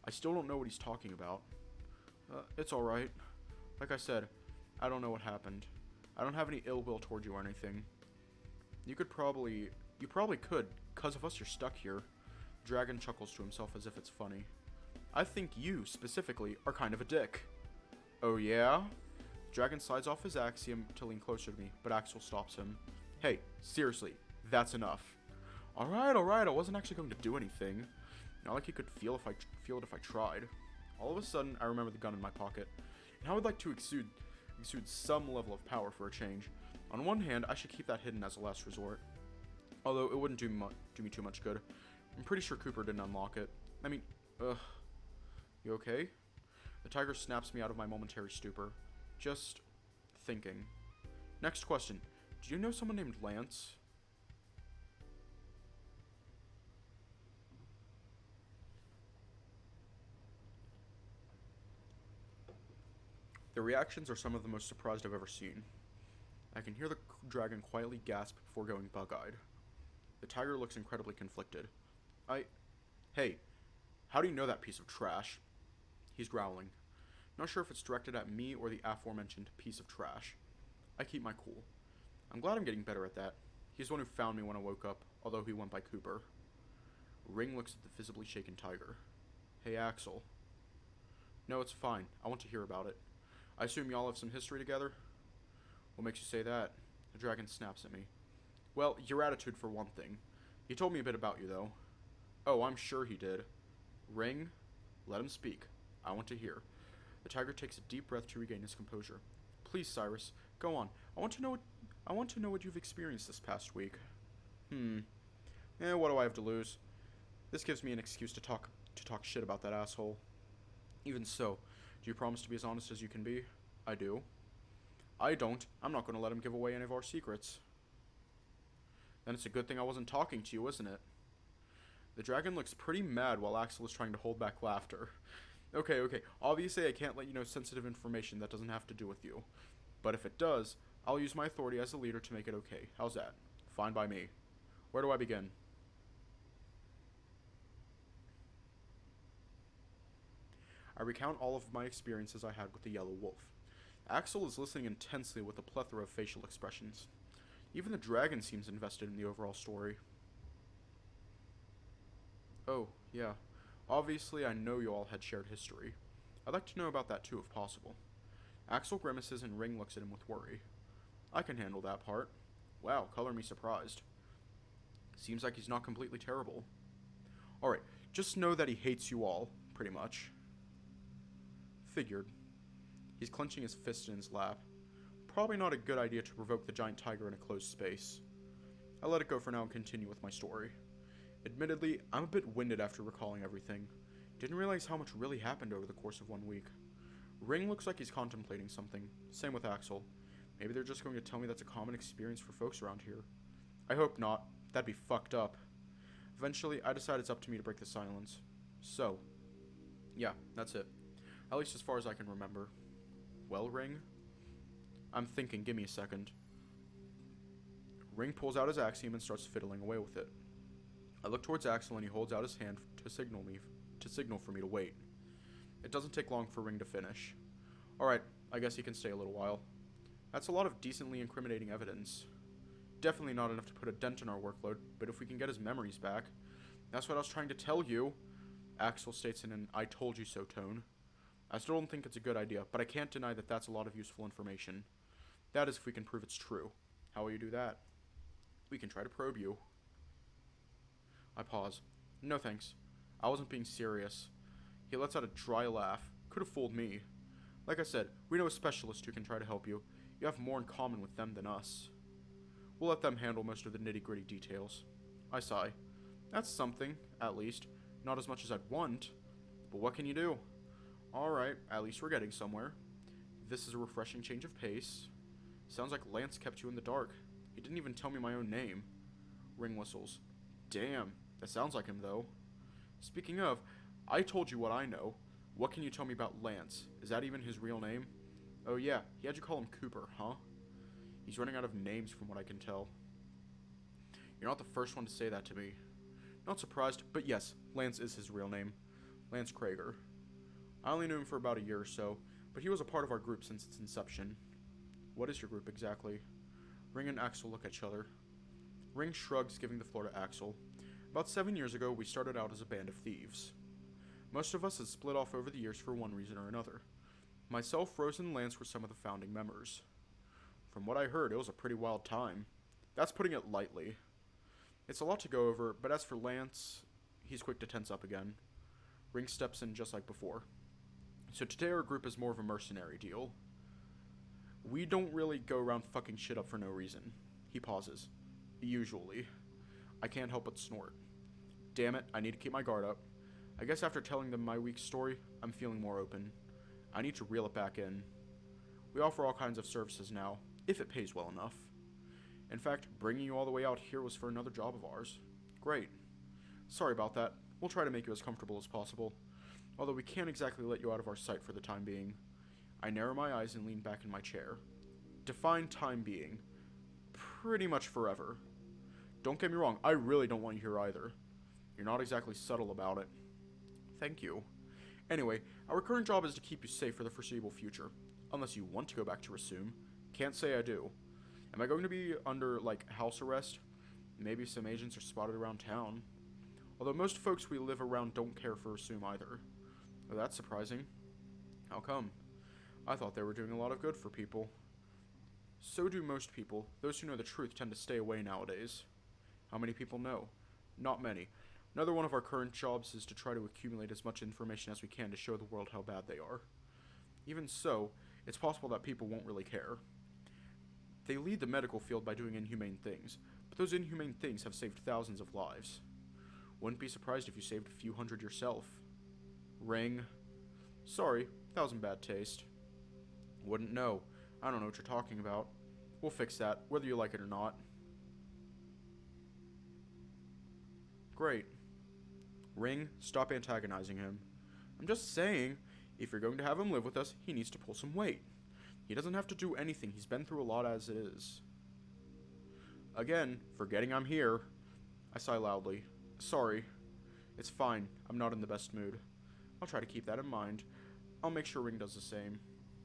I still don't know what he's talking about. It's alright. Like I said, I don't know what happened. I don't have any ill will toward you or anything. You probably could. 'Cause of us, you're stuck here. Dragon chuckles to himself as if it's funny. I think you, specifically, are kind of a dick. Oh yeah? Dragon slides off his axiom to lean closer to me, but Axel stops him. Hey, seriously, that's enough. Alright, I wasn't actually going to do anything. Not like he could feel it if I tried. All of a sudden, I remember the gun in my pocket, and how I'd like to exude some level of power for a change. On one hand, I should keep that hidden as a last resort. Although, it wouldn't do me too much good. I'm pretty sure Cooper didn't unlock it. I mean, you okay? The tiger snaps me out of my momentary stupor. Just thinking. Next question. Do you know someone named Lance? The reactions are some of the most surprised I've ever seen. I can hear the dragon quietly gasp before going bug-eyed. The tiger looks incredibly conflicted. Hey, how do you know that piece of trash? He's growling. Not sure if it's directed at me or the aforementioned piece of trash. I keep my cool. I'm glad I'm getting better at that. He's the one who found me when I woke up, although he went by Cooper. Ring looks at the visibly shaken tiger. Hey, Axel. No, it's fine. I want to hear about it. I assume y'all have some history together? What makes you say that? The dragon snaps at me. Well, your attitude for one thing. He told me a bit about you, though. Oh, I'm sure he did. Ring, let him speak. I want to hear. The tiger takes a deep breath to regain his composure. Please, Cyrus, go on. I want to know what you've experienced this past week. What do I have to lose? This gives me an excuse to talk shit about that asshole. Even so, do you promise to be as honest as you can be? I do. I don't. I'm not going to let him give away any of our secrets. Then it's a good thing I wasn't talking to you, isn't it? The dragon looks pretty mad while Axel is trying to hold back laughter. Okay. Obviously, I can't let you know sensitive information that doesn't have to do with you. But if it does, I'll use my authority as a leader to make it okay. How's that? Fine by me. Where do I begin? I recount all of my experiences I had with the yellow wolf. Axel is listening intensely with a plethora of facial expressions. Even the dragon seems invested in the overall story. Oh, yeah. Obviously, I know you all had shared history. I'd like to know about that too, if possible. Axel grimaces and Ring looks at him with worry. I can handle that part. Wow, color me surprised. Seems like he's not completely terrible. Alright, just know that he hates you all, pretty much. Figured. He's clenching his fist in his lap. Probably not a good idea to provoke the giant tiger in a closed space. I let it go for now and continue with my story. Admittedly, I'm a bit winded after recalling everything. Didn't realize how much really happened over the course of 1 week. Ring looks like he's contemplating something. Same with Axel. Maybe they're just going to tell me that's a common experience for folks around here. I hope not. That'd be fucked up. Eventually, I decide it's up to me to break the silence. So, yeah, that's it. At least as far as I can remember. Well, Ring? I'm thinking, give me a second. Ring pulls out his axiom and starts fiddling away with it. I look towards Axel and he holds out his hand to signal for me to wait. It doesn't take long for Ring to finish. Alright, I guess he can stay a little while. That's a lot of decently incriminating evidence. Definitely not enough to put a dent in our workload, but if we can get his memories back... That's what I was trying to tell you, Axel states in an I told you so tone. I still don't think it's a good idea, but I can't deny that that's a lot of useful information. That is if we can prove it's true. How will you do that? We can try to probe you. I pause. No thanks. I wasn't being serious. He lets out a dry laugh. Could have fooled me. Like I said, we know a specialist who can try to help you. You have more in common with them than us. We'll let them handle most of the nitty-gritty details. I sigh. That's something, at least. Not as much as I'd want. But what can you do? Alright, at least we're getting somewhere. This is a refreshing change of pace. Sounds like Lance kept you in the dark. He didn't even tell me my own name. Ring whistles. Damn, that sounds like him though. Speaking of, I told you what I know. What can you tell me about Lance? Is that even his real name? Oh yeah, he had you call him Cooper, huh? He's running out of names from what I can tell. You're not the first one to say that to me. Not surprised, but yes, Lance is his real name. Lance Krager. I only knew him for about a year or so, but he was a part of our group since its inception. What is your group exactly? Ring and Axel look at each other. Ring shrugs, giving the floor to Axel. About 7 years ago, we started out as a band of thieves. Most of us had split off over the years for one reason or another. Myself, Rose, and Lance were some of the founding members. From what I heard, it was a pretty wild time. That's putting it lightly. It's a lot to go over, but as for Lance, he's quick to tense up again. Ring steps in just like before. So today our group is more of a mercenary deal. We don't really go around fucking shit up for no reason. He pauses. Usually. I can't help but snort. Damn it, I need to keep my guard up. I guess after telling them my week's story, I'm feeling more open. I need to reel it back in. We offer all kinds of services now, if it pays well enough. In fact, bringing you all the way out here was for another job of ours. Great. Sorry about that. We'll try to make you as comfortable as possible. Although we can't exactly let you out of our sight for the time being. I narrow my eyes and lean back in my chair. Define time being. Pretty much forever. Don't get me wrong, I really don't want you here either. You're not exactly subtle about it. Thank you. Anyway, our current job is to keep you safe for the foreseeable future. Unless you want to go back to Resume. Can't say I do. Am I going to be under, like, house arrest? Maybe some agents are spotted around town. Although most folks we live around don't care for Resume either. Oh, that's surprising. How come? I thought they were doing a lot of good for people. So do most people. Those who know the truth tend to stay away nowadays. How many people know? Not many. Another one of our current jobs is to try to accumulate as much information as we can to show the world how bad they are. Even so, it's possible that people won't really care. They lead the medical field by doing inhumane things, but those inhumane things have saved thousands of lives. Wouldn't be surprised if you saved a few hundred yourself. Ring. Sorry, that was in bad taste. Wouldn't know. I don't know what you're talking about. We'll fix that, whether you like it or not. Great. Ring, stop antagonizing him. I'm just saying, if you're going to have him live with us, he needs to pull some weight. He doesn't have to do anything. He's been through a lot as it is. Again, forgetting I'm here. I sigh loudly. Sorry. It's fine. I'm not in the best mood. I'll try to keep that in mind. I'll make sure Ring does the same.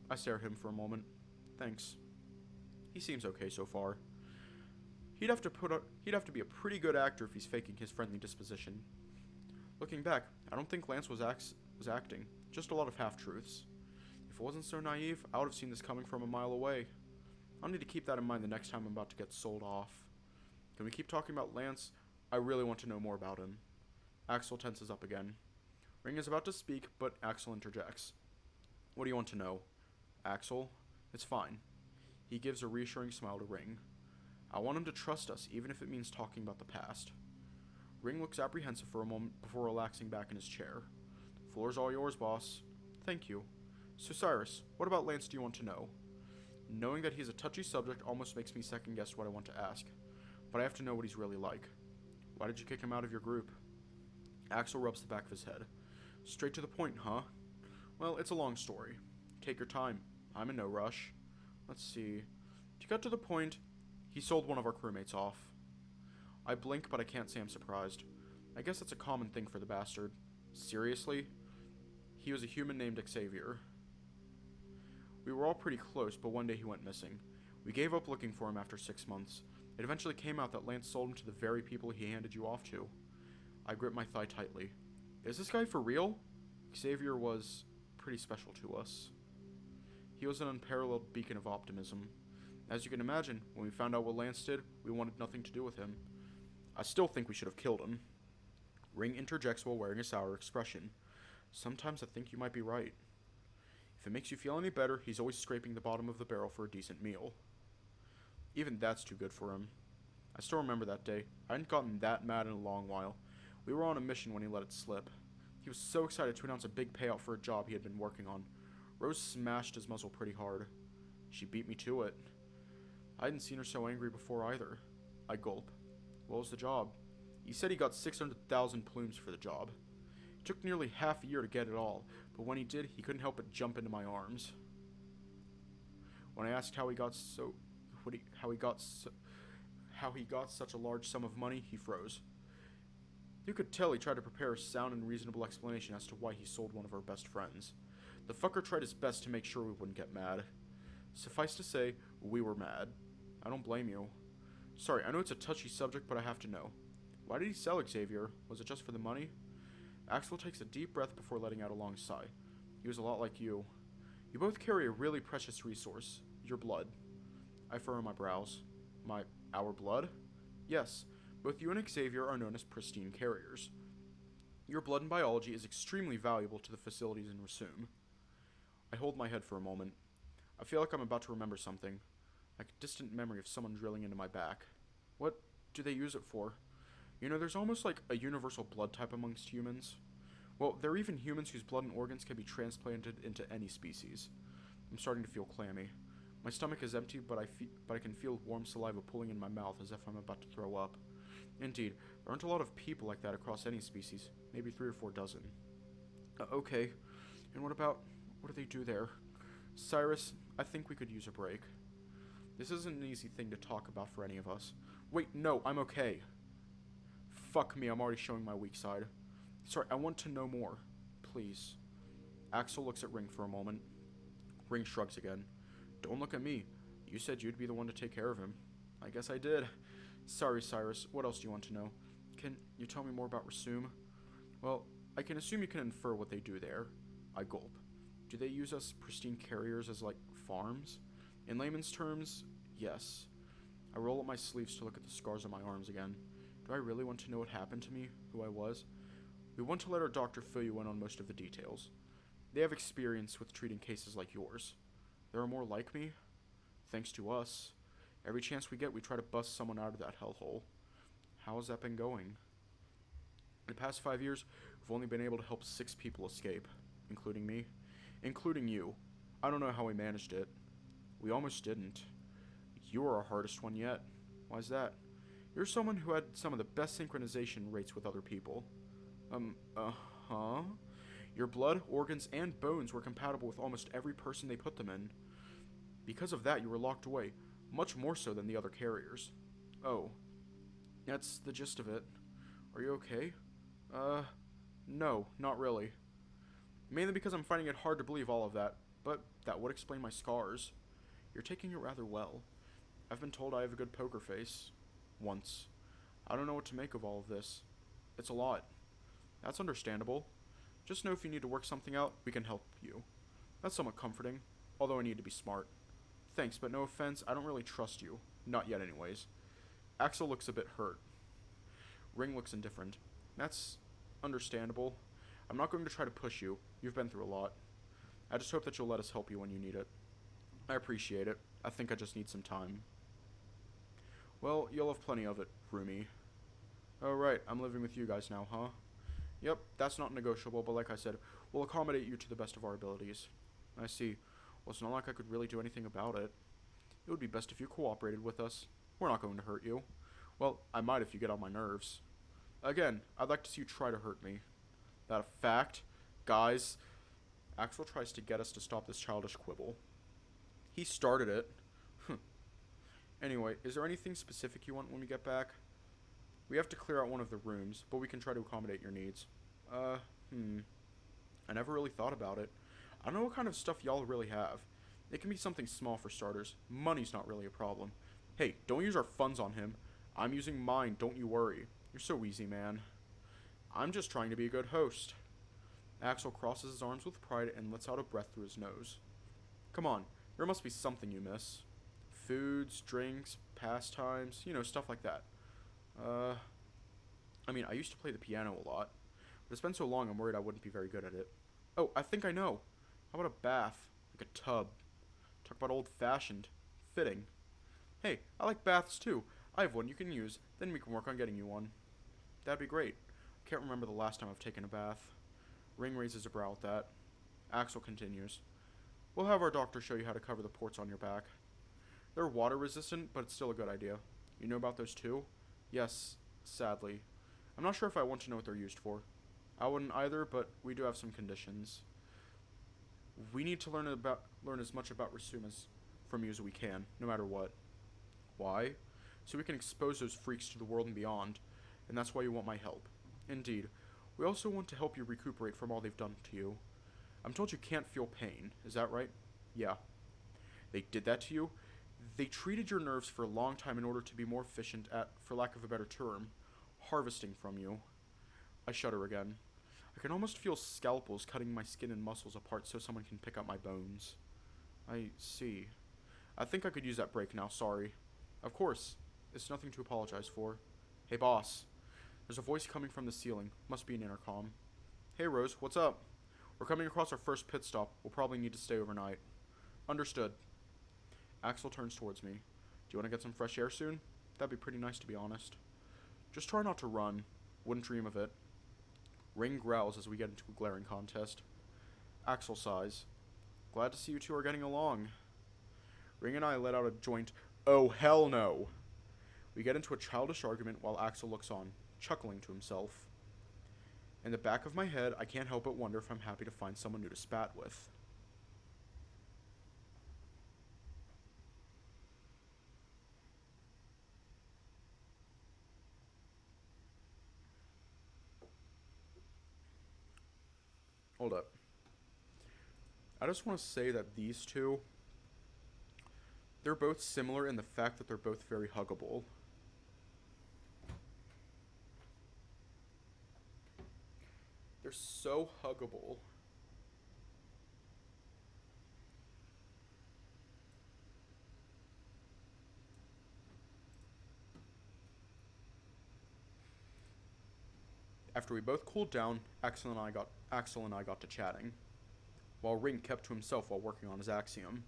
I stare at him for a moment. Thanks. He seems okay so far. He'd have to be a pretty good actor if he's faking his friendly disposition. Looking back, I don't think Lance was acting, just a lot of half-truths. If it wasn't so naive, I would have seen this coming from a mile away. I'll need to keep that in mind the next time I'm about to get sold off. Can we keep talking about Lance? I really want to know more about him. Axel tenses up again. Ring is about to speak, but Axel interjects. What do you want to know? Axel? It's fine. He gives a reassuring smile to Ring. I want him to trust us, even if it means talking about the past. Ring looks apprehensive for a moment before relaxing back in his chair. Floor's all yours, boss. Thank you. So Cyrus, what about Lance do you want to know? Knowing that he's a touchy subject almost makes me second guess what I want to ask. But I have to know what he's really like. Why did you kick him out of your group? Axel rubs the back of his head. Straight to the point, huh? Well, it's a long story. Take your time. I'm in no rush. Let's see. To get to the point, he sold one of our crewmates off. I blink, but I can't say I'm surprised. I guess it's a common thing for the bastard. Seriously? He was a human named Xavier. We were all pretty close, but one day he went missing. We gave up looking for him after 6 months. It eventually came out that Lance sold him to the very people he handed you off to. I gripped my thigh tightly. Is this guy for real? Xavier was pretty special to us. He was an unparalleled beacon of optimism. As you can imagine, when we found out what Lance did, we wanted nothing to do with him. I still think we should have killed him. Ring interjects while wearing a sour expression. Sometimes I think you might be right. If it makes you feel any better, he's always scraping the bottom of the barrel for a decent meal. Even that's too good for him. I still remember that day. I hadn't gotten that mad in a long while. We were on a mission when he let it slip. He was so excited to announce a big payout for a job he had been working on. Rose smashed his muzzle pretty hard. She beat me to it. I hadn't seen her so angry before either. I gulp. What was the job? He said he got 600,000 plumes for the job. It took nearly half a year to get it all, but when he did, he couldn't help but jump into my arms. When I asked how he got such a large sum of money, he froze. You could tell he tried to prepare a sound and reasonable explanation as to why he sold one of our best friends. The fucker tried his best to make sure we wouldn't get mad. Suffice to say, we were mad. I don't blame you. Sorry, I know it's a touchy subject, but I have to know. Why did he sell Xavier? Was it just for the money? Axel takes a deep breath before letting out a long sigh. He was a lot like you. You both carry a really precious resource. Your blood. I furrow my brows. Our blood? Yes. Both you and Xavier are known as pristine carriers. Your blood and biology is extremely valuable to the facilities in Rasum. I hold my head for a moment. I feel like I'm about to remember something. Like a distant memory of someone drilling into my back. What do they use it for? You know, there's almost like a universal blood type amongst humans. Well, there are even humans whose blood and organs can be transplanted into any species. I'm starting to feel clammy. My stomach is empty, but I can feel warm saliva pooling in my mouth as if I'm about to throw up. Indeed, there aren't a lot of people like that across any species, maybe 3 or 4 dozen. Okay, and what do they do there? Cyrus, I think we could use a break. This isn't an easy thing to talk about for any of us. Wait, no, I'm okay. Fuck me, I'm already showing my weak side. Sorry, I want to know more. Please. Axel looks at Ring for a moment. Ring shrugs again. Don't look at me. You said you'd be the one to take care of him. I guess I did. Sorry, Cyrus. What else do you want to know? Can you tell me more about Rasum? Well, I can assume you can infer what they do there. I gulp. Do they use us pristine carriers as, like, farms? In layman's terms, yes. I roll up my sleeves to look at the scars on my arms again. Do I really want to know what happened to me, who I was? We want to let our doctor fill you in on most of the details. They have experience with treating cases like yours. There are more like me. Thanks to us. Every chance we get, we try to bust someone out of that hellhole. How has that been going? In the past 5 years, we've only been able to help 6 people escape, including me. Including you. I don't know how we managed it. We almost didn't. You were our hardest one yet. Why's that? You're someone who had some of the best synchronization rates with other people. Your blood, organs, and bones were compatible with almost every person they put them in. Because of that, you were locked away, much more so than the other carriers. Oh. That's the gist of it. Are you okay? No, not really. Mainly because I'm finding it hard to believe all of that, but that would explain my scars. You're taking it rather well. I've been told I have a good poker face. once. I don't know what to make of all of this. It's a lot. That's understandable. Just know if you need to work something out, we can help you. That's somewhat comforting, although I need to be smart. Thanks, but no offense, I don't really trust you. Not yet, anyways. Axel looks a bit hurt. Ring looks indifferent. That's understandable. I'm not going to try to push you. You've been through a lot. I just hope that you'll let us help you when you need it. I appreciate it. I think I just need some time. Well, you'll have plenty of it, Rumi. Oh, right, I'm living with you guys now, huh? Yep, that's not negotiable, but like I said, we'll accommodate you to the best of our abilities. I see. Well, it's not like I could really do anything about it. It would be best if you cooperated with us. We're not going to hurt you. Well, I might if you get on my nerves. Again, I'd like to see you try to hurt me. That a fact? Guys, Axel tries to get us to stop this childish quibble. He started it. Anyway, is there anything specific you want when we get back? We have to clear out one of the rooms, but we can try to accommodate your needs. I never really thought about it. I don't know what kind of stuff y'all really have. It can be something small for starters. Money's not really a problem. Hey, don't use our funds on him. I'm using mine, don't you worry. You're so easy, man. I'm just trying to be a good host. Axel crosses his arms with pride and lets out a breath through his nose. Come on, there must be something you miss. Foods, drinks, pastimes, stuff like that. I used to play the piano a lot, but it's been so long I'm worried I wouldn't be very good at it. Oh, I think I know. How about a bath? Like a tub. Talk about old-fashioned. Fitting. Hey, I like baths too. I have one you can use, then we can work on getting you one. That'd be great. I can't remember the last time I've taken a bath. Ring raises a brow at that. Axel continues. We'll have our doctor show you how to cover the ports on your back. They're water resistant, but it's still a good idea. You know about those too? Yes, sadly. I'm not sure if I want to know what they're used for. I wouldn't either, but we do have some conditions. We need to learn as much about Rasumas from you as we can, no matter what. Why? So we can expose those freaks to the world and beyond, and that's why you want my help. Indeed. We also want to help you recuperate from all they've done to you. I'm told you can't feel pain, is that right? Yeah. They did that to you? They treated your nerves for a long time in order to be more efficient at, for lack of a better term, harvesting from you. I shudder again. I can almost feel scalpels cutting my skin and muscles apart so someone can pick up my bones. I see. I think I could use that break now, sorry. Of course. It's nothing to apologize for. Hey, boss. There's a voice coming from the ceiling. Must be an intercom. Hey, Rose, what's up? We're coming across our first pit stop. We'll probably need to stay overnight. Understood. Axel turns towards me. Do you want to get some fresh air soon? That'd be pretty nice, to be honest. Just try not to run. Wouldn't dream of it. Ring growls as we get into a glaring contest. Axel sighs. Glad to see you two are getting along. Ring and I let out a joint, oh hell no! We get into a childish argument while Axel looks on, chuckling to himself. In the back of my head, I can't help but wonder if I'm happy to find someone new to spat with. Hold up. I just want to say that these two, they're both similar in the fact that they're both very huggable. They're so huggable. After we both cooled down, Axel and I got to chatting, while Ring kept to himself while working on his axiom.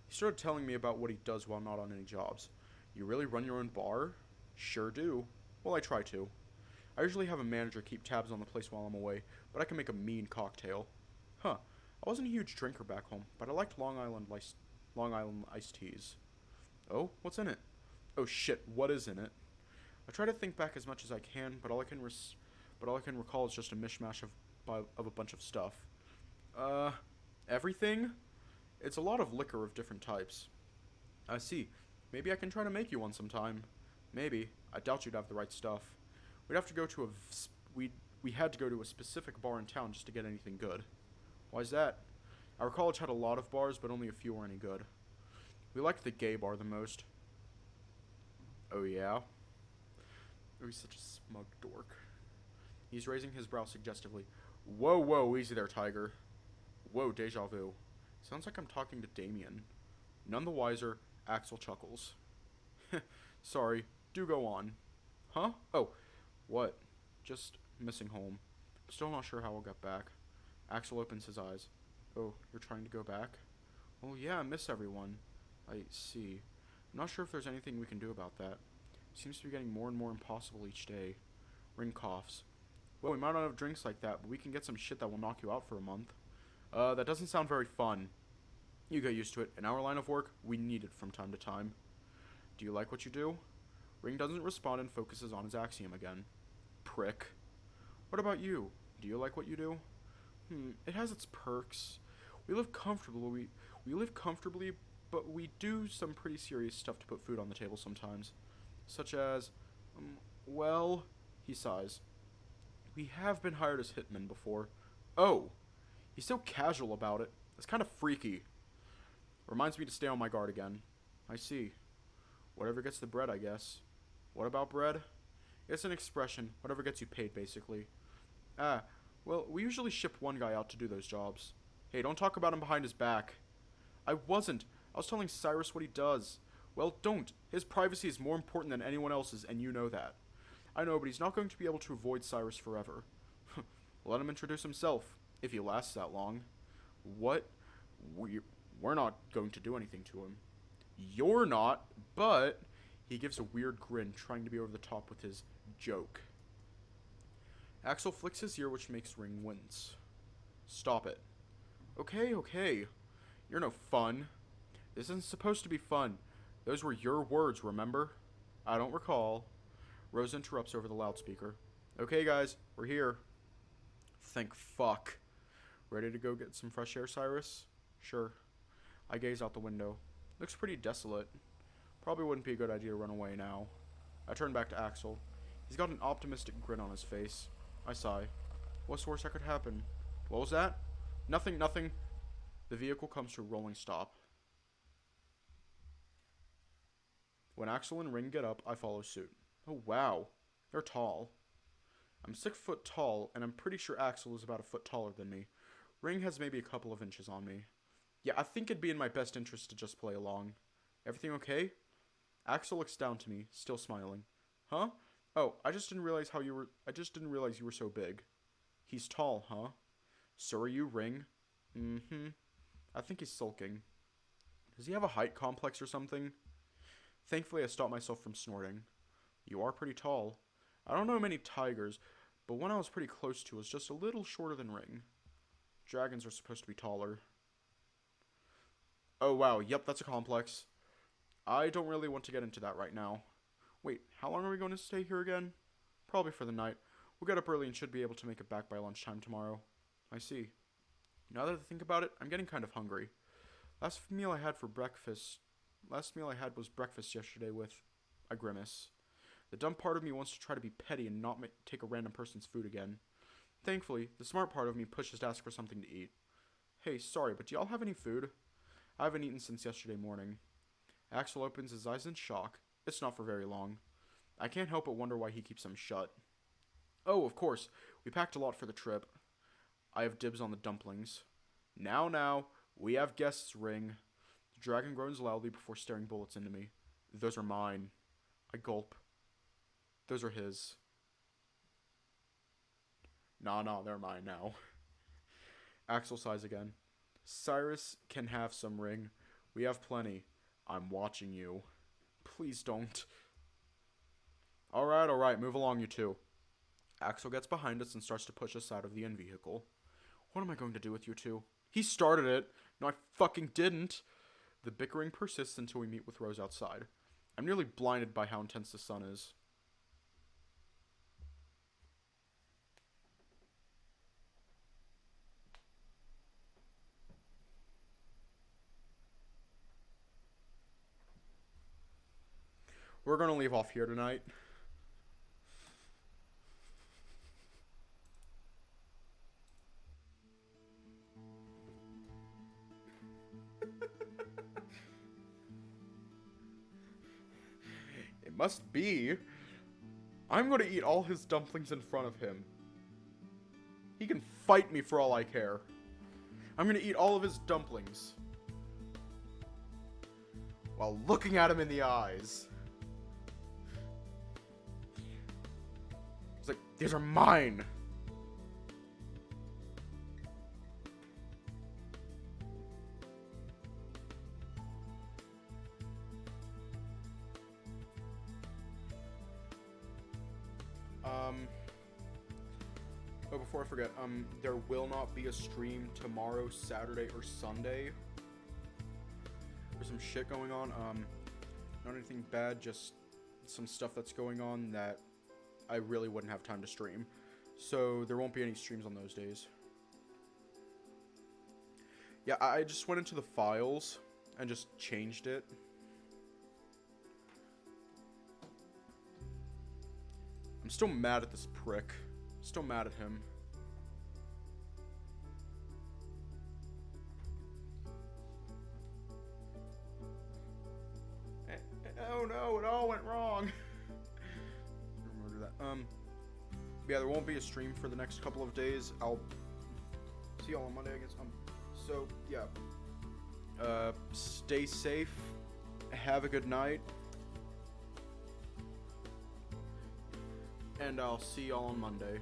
He started telling me about what he does while not on any jobs. You really run your own bar? Sure do. Well, I try to. I usually have a manager keep tabs on the place while I'm away, but I can make a mean cocktail. Huh. I wasn't a huge drinker back home, but I liked Long Island iced teas. Oh, what's in it? Oh shit, what is in it? I try to think back as much as I can, but all I can recall is just a mishmash of a bunch of stuff. Everything? It's a lot of liquor of different types. I see. Maybe I can try to make you one sometime. Maybe. I doubt you'd have the right stuff. We'd have to go to we had to go to a specific bar in town just to get anything good. Why's that? Our college had a lot of bars, but only a few were any good. We liked the gay bar the most. Oh yeah? Oh, he's such a smug dork. He's raising his brow suggestively. Whoa, whoa, easy there, Tiger. Whoa, deja vu. Sounds like I'm talking to Damien. None the wiser, Axel chuckles. Sorry, do go on. Huh? Oh, what? Just missing home. Still not sure how I'll get back. Axel opens his eyes. Oh, you're trying to go back? Oh yeah, I miss everyone. I see. I'm not sure if there's anything we can do about that. Seems to be getting more and more impossible each day. Ring coughs. Well, we might not have drinks like that, but we can get some shit that will knock you out for a month. That doesn't sound very fun. You get used to it. In our line of work, we need it from time to time. Do you like what you do? Ring doesn't respond and focuses on his axiom again. Prick. What about you? Do you like what you do? It has its perks. We live comfortably, but we do some pretty serious stuff to put food on the table sometimes. Such as, well, he sighs. We have been hired as hitmen before. Oh, he's so casual about it. It's kind of freaky. Reminds me to stay on my guard again. I see. Whatever gets the bread, I guess. What about bread? It's an expression. Whatever gets you paid, basically. Ah, well, we usually ship one guy out to do those jobs. Hey, don't talk about him behind his back. I wasn't. I was telling Cyrus what he does. Well, don't. His privacy is more important than anyone else's, and you know that. I know, but he's not going to be able to avoid Cyrus forever. Let him introduce himself, if he lasts that long. What? We're not going to do anything to him. You're not, but... He gives a weird grin, trying to be over the top with his joke. Axel flicks his ear, which makes Ring wince. Stop it. Okay. You're no fun. This isn't supposed to be fun. Those were your words, remember? I don't recall. Rose interrupts over the loudspeaker. Okay, guys, we're here. Thank fuck. Ready to go get some fresh air, Cyrus? Sure. I gaze out the window. Looks pretty desolate. Probably wouldn't be a good idea to run away now. I turn back to Axel. He's got an optimistic grin on his face. I sigh. What's the worst that could happen? What was that? Nothing. The vehicle comes to a rolling stop. When Axel and Ring get up, I follow suit. Oh wow, they're tall. I'm 6 foot tall, and I'm pretty sure Axel is about a foot taller than me. Ring has maybe a couple of inches on me. Yeah, I think it'd be in my best interest to just play along. Everything okay? Axel looks down to me, still smiling. Huh? Oh, I just didn't realize you were so big. He's tall, huh? So are you, Ring? Mm-hmm. I think he's sulking. Does he have a height complex or something? Thankfully, I stopped myself from snorting. You are pretty tall. I don't know many tigers, but one I was pretty close to was just a little shorter than Ring. Dragons are supposed to be taller. Oh wow, yep, that's a complex. I don't really want to get into that right now. Wait, how long are we going to stay here again? Probably for the night. We'll get up early and should be able to make it back by lunchtime tomorrow. I see. Now that I think about it, I'm getting kind of hungry. Last meal I had was breakfast yesterday with... I grimace. The dumb part of me wants to try to be petty and not take a random person's food again. Thankfully, the smart part of me pushes to ask for something to eat. Hey, sorry, but do y'all have any food? I haven't eaten since yesterday morning. Axel opens his eyes in shock. It's not for very long. I can't help but wonder why he keeps them shut. Oh, of course. We packed a lot for the trip. I have dibs on the dumplings. Now, we have guests, Ring. The dragon groans loudly before staring bullets into me. Those are mine. I gulp. Those are his. Nah, they're mine now. Axel sighs again. Cyrus can have some, Ring. We have plenty. I'm watching you. Please don't. Alright, move along, you two. Axel gets behind us and starts to push us out of the in-vehicle. What am I going to do with you two? He started it. No, I fucking didn't. The bickering persists until we meet with Rose outside. I'm nearly blinded by how intense the sun is. We're going to leave off here tonight. It must be. I'm gonna eat all his dumplings in front of him. He can fight me for all I care. I'm gonna eat all of his dumplings. While looking at him in the eyes. It's like, these are mine. Oh, before I forget, there will not be a stream tomorrow, Saturday, or Sunday. There's some shit going on. Not anything bad, just some stuff that's going on that I really wouldn't have time to stream. So there won't be any streams on those days. Yeah, I just went into the files and just changed it. I'm still mad at this prick. Still mad at him. Oh no, it all went wrong. Remember that. Yeah, there won't be a stream for the next couple of days. I'll see y'all on Monday, I guess. So yeah. Stay safe. Have a good night. And I'll see y'all on Monday.